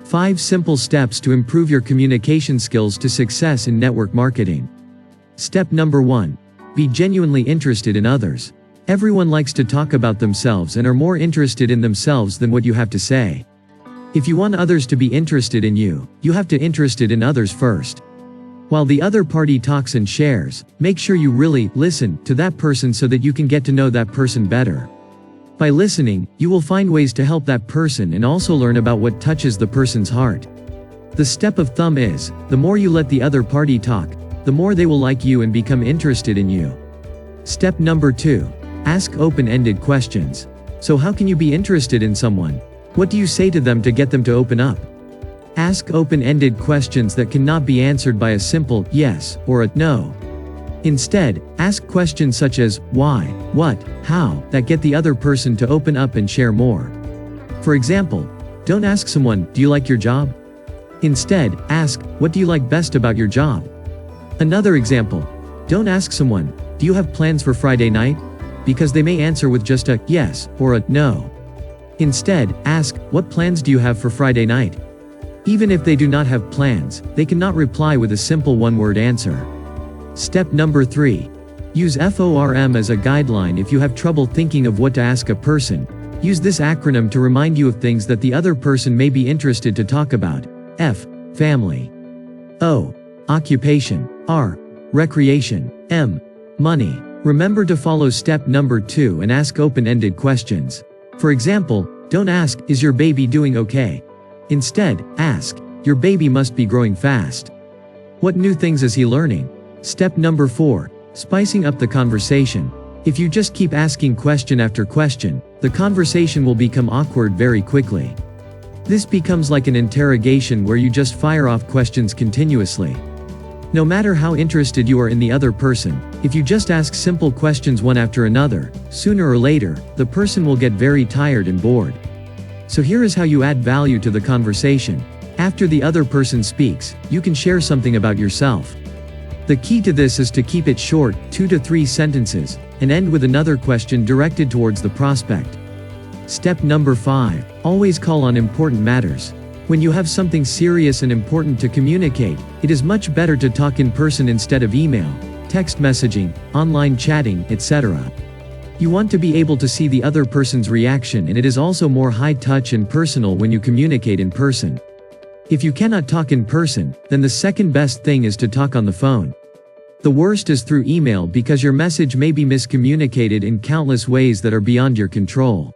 5 simple steps to improve your communication skills to success in network marketing. Step number 1. Be genuinely interested in others. Everyone likes to talk about themselves and are more interested in themselves than what you have to say. If you want others to be interested in you, you have to be interested in others first. While the other party talks and shares, make sure you really listen to that person so that you can get to know that person better. By listening, you will find ways to help that person and also learn about what touches the person's heart. The step of thumb is, the more you let the other party talk, the more they will like you and become interested in you. Step number 2. Ask open-ended questions. So how can you be interested in someone? What do you say to them to get them to open up? Ask open-ended questions that cannot be answered by a simple yes or a no. Instead, ask questions such as why, what, how, that get the other person to open up and share more. For example, don't ask someone, do you like your job? Instead, ask, what do you like best about your job? Another example, don't ask someone, do you have plans for Friday night? Because they may answer with just a yes or a no. Instead, ask, what plans do you have for Friday night? Even if they do not have plans, they cannot reply with a simple one-word answer. Step number 3. Use F.O.R.M as a guideline if you have trouble thinking of what to ask a person. Use this acronym to remind you of things that the other person may be interested to talk about. F. Family. O. Occupation. R. Recreation. M. Money. Remember to follow step number 2 and ask open-ended questions. For example, don't ask, is your baby doing okay? Instead, ask, your baby must be growing fast. What new things is he learning? Step number 4. Spicing up the conversation. If you just keep asking question after question, the conversation will become awkward very quickly. This becomes like an interrogation where you just fire off questions continuously. No matter how interested you are in the other person, if you just ask simple questions one after another, sooner or later, the person will get very tired and bored. So here is how you add value to the conversation. After the other person speaks, you can share something about yourself. The key to this is to keep it short, 2 to 3 sentences, and end with another question directed towards the prospect. Step number 5. Always call on important matters. When you have something serious and important to communicate, it is much better to talk in person instead of email, text messaging, online chatting, etc. You want to be able to see the other person's reaction, and it is also more high touch and personal when you communicate in person. If you cannot talk in person, then the second best thing is to talk on the phone. The worst is through email because your message may be miscommunicated in countless ways that are beyond your control.